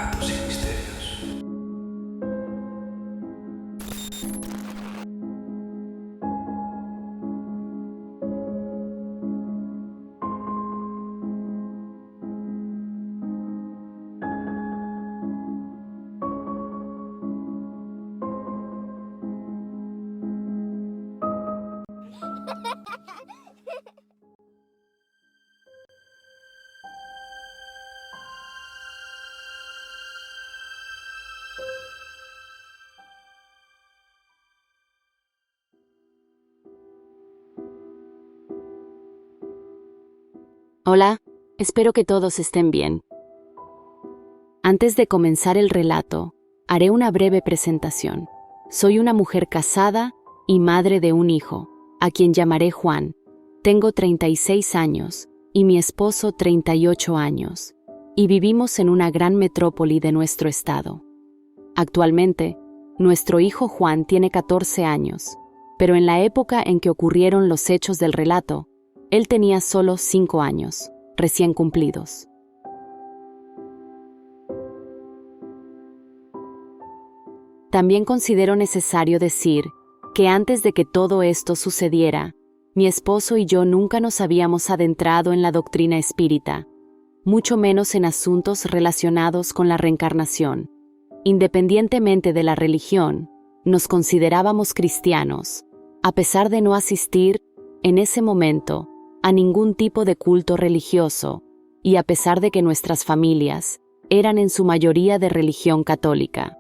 relatos y misterios. Hola, espero que todos estén bien. Antes de comenzar el relato, haré una breve presentación. Soy una mujer casada y madre de un hijo, a quien llamaré Juan. Tengo 36 años y mi esposo 38 años, y vivimos en una gran metrópoli de nuestro estado. Actualmente, nuestro hijo Juan tiene 14 años, pero en la época en que ocurrieron los hechos del relato, él tenía solo 5 años, recién cumplidos. También considero necesario decir que antes de que todo esto sucediera, mi esposo y yo nunca nos habíamos adentrado en la doctrina espírita, mucho menos en asuntos relacionados con la reencarnación. Independientemente de la religión, nos considerábamos cristianos, a pesar de no asistir, en ese momento, a ningún tipo de culto religioso, y a pesar de que nuestras familias eran en su mayoría de religión católica.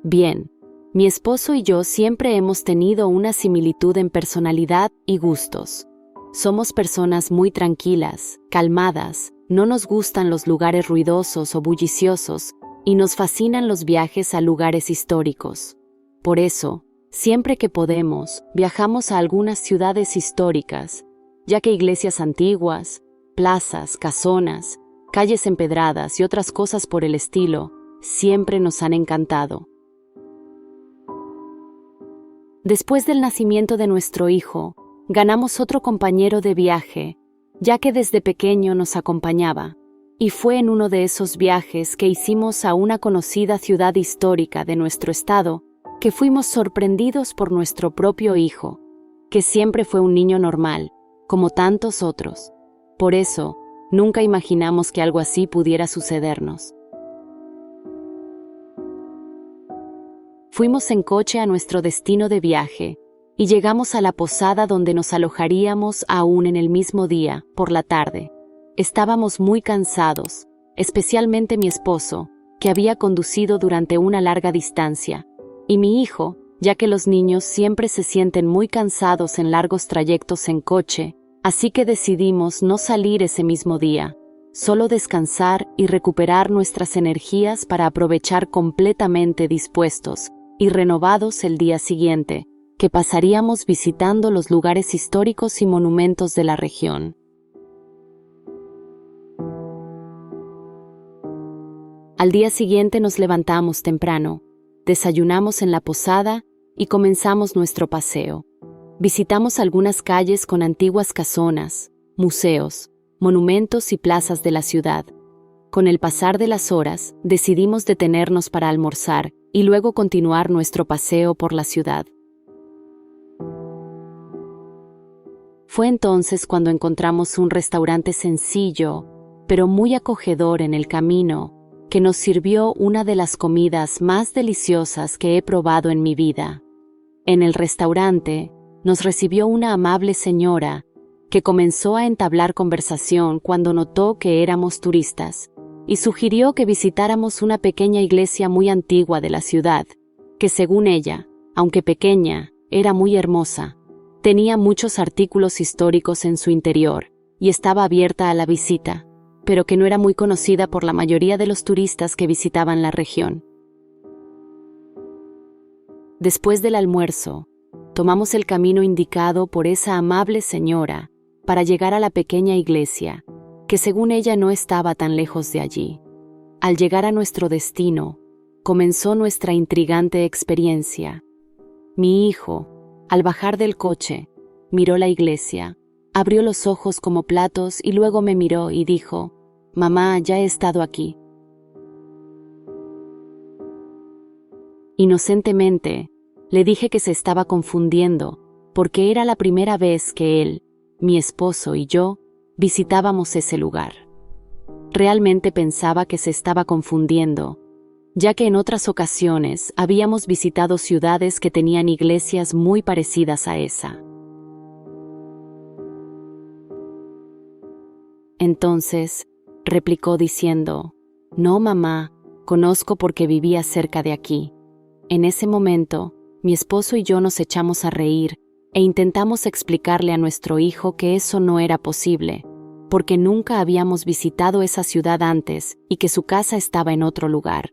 Bien, mi esposo y yo siempre hemos tenido una similitud en personalidad y gustos. Somos personas muy tranquilas, calmadas, no nos gustan los lugares ruidosos o bulliciosos, y nos fascinan los viajes a lugares históricos. Por eso, siempre que podemos, viajamos a algunas ciudades históricas, ya que iglesias antiguas, plazas, casonas, calles empedradas y otras cosas por el estilo, siempre nos han encantado. Después del nacimiento de nuestro hijo, ganamos otro compañero de viaje, ya que desde pequeño nos acompañaba, y fue en uno de esos viajes que hicimos a una conocida ciudad histórica de nuestro estado, que fuimos sorprendidos por nuestro propio hijo, que siempre fue un niño normal, como tantos otros. Por eso, nunca imaginamos que algo así pudiera sucedernos. Fuimos en coche a nuestro destino de viaje, y llegamos a la posada donde nos alojaríamos aún en el mismo día, por la tarde. Estábamos muy cansados, especialmente mi esposo, que había conducido durante una larga distancia, y mi hijo, ya que los niños siempre se sienten muy cansados en largos trayectos en coche, así que decidimos no salir ese mismo día, solo descansar y recuperar nuestras energías para aprovechar completamente dispuestos y renovados el día siguiente, que pasaríamos visitando los lugares históricos y monumentos de la región. Al día siguiente nos levantamos temprano, desayunamos en la posada y comenzamos nuestro paseo. Visitamos algunas calles con antiguas casonas, museos, monumentos y plazas de la ciudad. Con el pasar de las horas, decidimos detenernos para almorzar y luego continuar nuestro paseo por la ciudad. Fue entonces cuando encontramos un restaurante sencillo, pero muy acogedor en el camino, que nos sirvió una de las comidas más deliciosas que he probado en mi vida. En el restaurante, nos recibió una amable señora que comenzó a entablar conversación cuando notó que éramos turistas, y sugirió que visitáramos una pequeña iglesia muy antigua de la ciudad, que según ella, aunque pequeña, era muy hermosa. Tenía muchos artículos históricos en su interior, y estaba abierta a la visita, pero que no era muy conocida por la mayoría de los turistas que visitaban la región. Después del almuerzo, tomamos el camino indicado por esa amable señora para llegar a la pequeña iglesia, que según ella no estaba tan lejos de allí. Al llegar a nuestro destino, comenzó nuestra intrigante experiencia. Mi hijo, al bajar del coche, miró la iglesia, Abrió los ojos como platos y luego me miró y dijo: «Mamá, ya he estado aquí». Inocentemente, le dije que se estaba confundiendo, porque era la primera vez que él, mi esposo y yo visitábamos ese lugar. Realmente pensaba que se estaba confundiendo, ya que en otras ocasiones habíamos visitado ciudades que tenían iglesias muy parecidas a esa. Entonces, replicó diciendo: «No, mamá, conozco porque vivía cerca de aquí». En ese momento, mi esposo y yo nos echamos a reír e intentamos explicarle a nuestro hijo que eso no era posible, porque nunca habíamos visitado esa ciudad antes y que su casa estaba en otro lugar.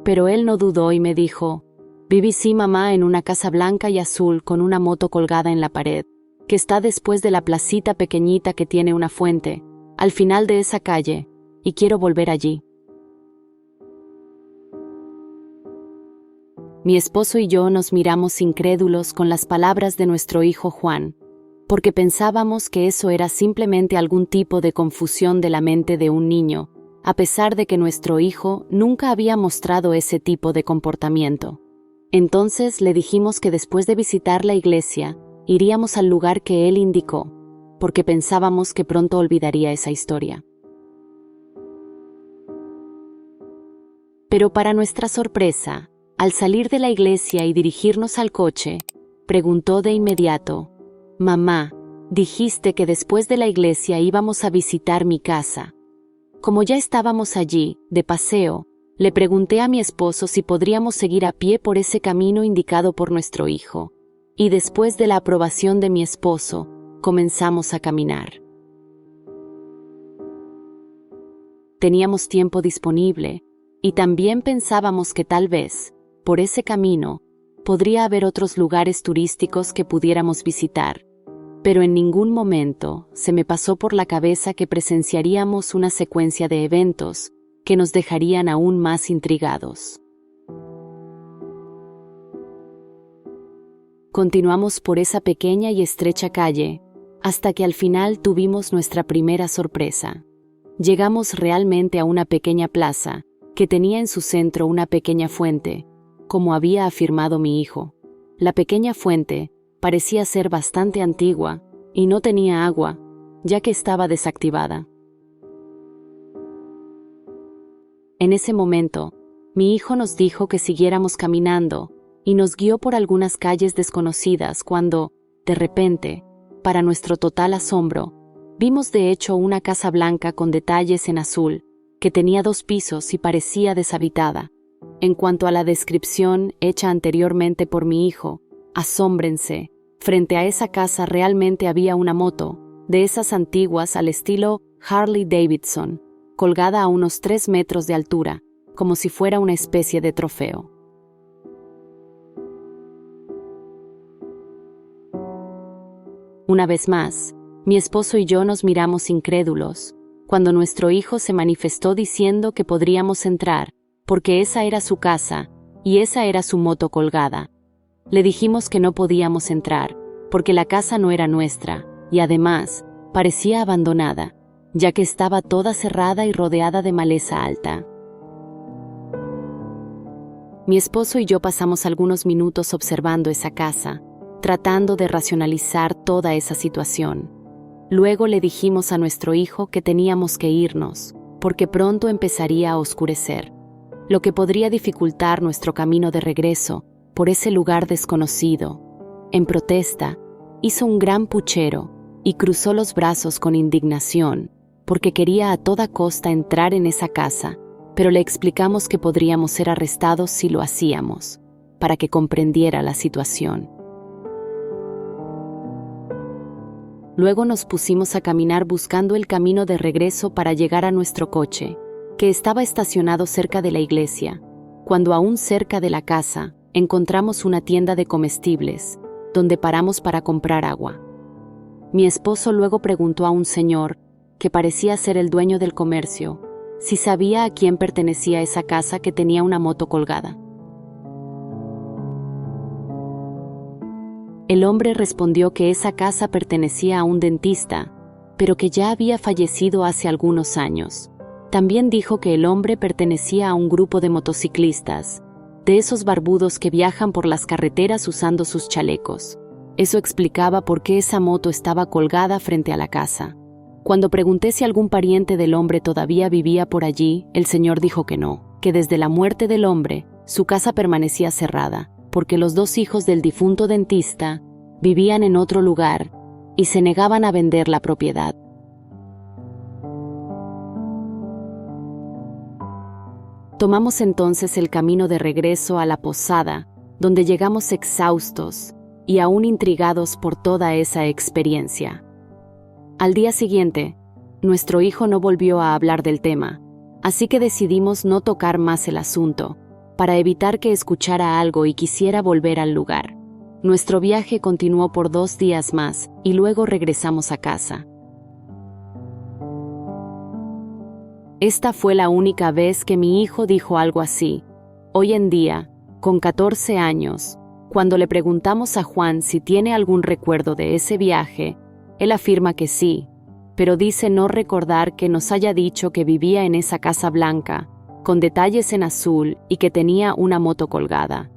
Pero él no dudó y me dijo: «Viví sí, mamá, en una casa blanca y azul con una moto colgada en la pared, que está después de la placita pequeñita que tiene una fuente, al final de esa calle, y quiero volver allí». Mi esposo y yo nos miramos incrédulos con las palabras de nuestro hijo Juan, porque pensábamos que eso era simplemente algún tipo de confusión de la mente de un niño, a pesar de que nuestro hijo nunca había mostrado ese tipo de comportamiento. Entonces le dijimos que después de visitar la iglesia, iríamos al lugar que él indicó, porque pensábamos que pronto olvidaría esa historia. Pero para nuestra sorpresa, al salir de la iglesia y dirigirnos al coche, preguntó de inmediato: «Mamá, dijiste que después de la iglesia íbamos a visitar mi casa». Como ya estábamos allí, de paseo, le pregunté a mi esposo si podríamos seguir a pie por ese camino indicado por nuestro hijo, y después de la aprobación de mi esposo, comenzamos a caminar. Teníamos tiempo disponible, y también pensábamos que tal vez, por ese camino, podría haber otros lugares turísticos que pudiéramos visitar, pero en ningún momento se me pasó por la cabeza que presenciaríamos una secuencia de eventos que nos dejarían aún más intrigados. Continuamos por esa pequeña y estrecha calle, hasta que al final tuvimos nuestra primera sorpresa. Llegamos realmente a una pequeña plaza que tenía en su centro una pequeña fuente, como había afirmado mi hijo. La pequeña fuente parecía ser bastante antigua y no tenía agua, ya que estaba desactivada. En ese momento, mi hijo nos dijo que siguiéramos caminando y nos guió por algunas calles desconocidas cuando, de repente, para nuestro total asombro, vimos de hecho una casa blanca con detalles en azul, que tenía 2 pisos y parecía deshabitada. En cuanto a la descripción hecha anteriormente por mi hijo, asómbrense, frente a esa casa realmente había una moto, de esas antiguas al estilo Harley Davidson, colgada a unos 3 metros de altura, como si fuera una especie de trofeo. Una vez más, mi esposo y yo nos miramos incrédulos, cuando nuestro hijo se manifestó diciendo que podríamos entrar, porque esa era su casa y esa era su moto colgada. Le dijimos que no podíamos entrar, porque la casa no era nuestra, y además, parecía abandonada, ya que estaba toda cerrada y rodeada de maleza alta. Mi esposo y yo pasamos algunos minutos observando esa casa, tratando de racionalizar toda esa situación. Luego le dijimos a nuestro hijo que teníamos que irnos, porque pronto empezaría a oscurecer, lo que podría dificultar nuestro camino de regreso por ese lugar desconocido. En protesta, hizo un gran puchero y cruzó los brazos con indignación, porque quería a toda costa entrar en esa casa, pero le explicamos que podríamos ser arrestados si lo hacíamos, para que comprendiera la situación. Luego nos pusimos a caminar buscando el camino de regreso para llegar a nuestro coche, que estaba estacionado cerca de la iglesia, cuando aún cerca de la casa encontramos una tienda de comestibles, donde paramos para comprar agua. Mi esposo luego preguntó a un señor, que parecía ser el dueño del comercio, si sabía a quién pertenecía esa casa que tenía una moto colgada. El hombre respondió que esa casa pertenecía a un dentista, pero que ya había fallecido hace algunos años. También dijo que el hombre pertenecía a un grupo de motociclistas, de esos barbudos que viajan por las carreteras usando sus chalecos. Eso explicaba por qué esa moto estaba colgada frente a la casa. Cuando pregunté si algún pariente del hombre todavía vivía por allí, el señor dijo que no, que desde la muerte del hombre, su casa permanecía cerrada, porque los 2 hijos del difunto dentista vivían en otro lugar y se negaban a vender la propiedad. Tomamos entonces el camino de regreso a la posada, donde llegamos exhaustos y aún intrigados por toda esa experiencia. Al día siguiente, nuestro hijo no volvió a hablar del tema, así que decidimos no tocar más el asunto, para evitar que escuchara algo y quisiera volver al lugar. Nuestro viaje continuó por 2 días más y luego regresamos a casa. Esta fue la única vez que mi hijo dijo algo así. Hoy en día, con 14 años, cuando le preguntamos a Juan si tiene algún recuerdo de ese viaje, él afirma que sí, pero dice no recordar que nos haya dicho que vivía en esa casa blanca, con detalles en azul y que tenía una moto colgada.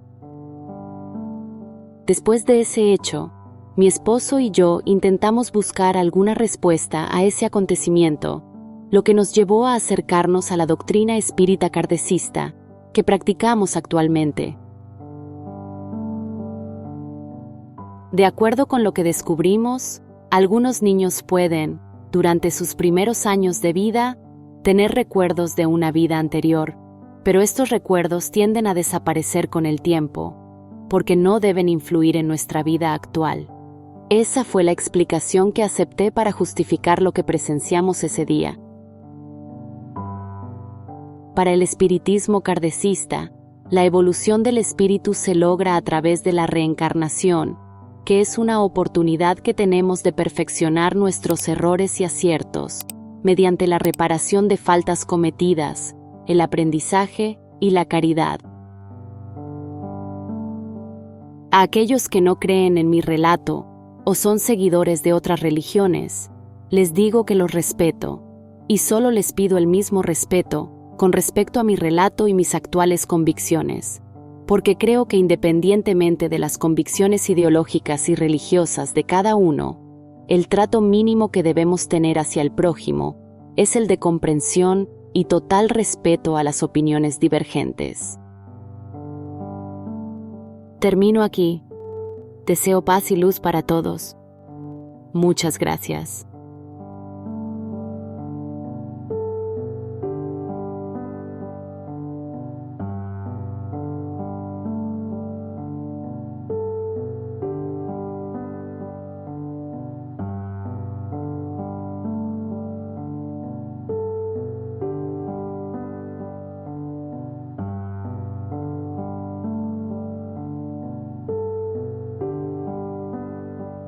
Después de ese hecho, mi esposo y yo intentamos buscar alguna respuesta a ese acontecimiento, lo que nos llevó a acercarnos a la doctrina espírita kardecista que practicamos actualmente. De acuerdo con lo que descubrimos, algunos niños pueden, durante sus primeros años de vida, tener recuerdos de una vida anterior, pero estos recuerdos tienden a desaparecer con el tiempo, porque no deben influir en nuestra vida actual. Esa fue la explicación que acepté para justificar lo que presenciamos ese día. Para el espiritismo kardecista, la evolución del espíritu se logra a través de la reencarnación, que es una oportunidad que tenemos de perfeccionar nuestros errores y aciertos, mediante la reparación de faltas cometidas, el aprendizaje y la caridad. A aquellos que no creen en mi relato o son seguidores de otras religiones, les digo que los respeto, y solo les pido el mismo respeto con respecto a mi relato y mis actuales convicciones, porque creo que independientemente de las convicciones ideológicas y religiosas de cada uno, el trato mínimo que debemos tener hacia el prójimo es el de comprensión y total respeto a las opiniones divergentes. Termino aquí. Deseo paz y luz para todos. Muchas gracias.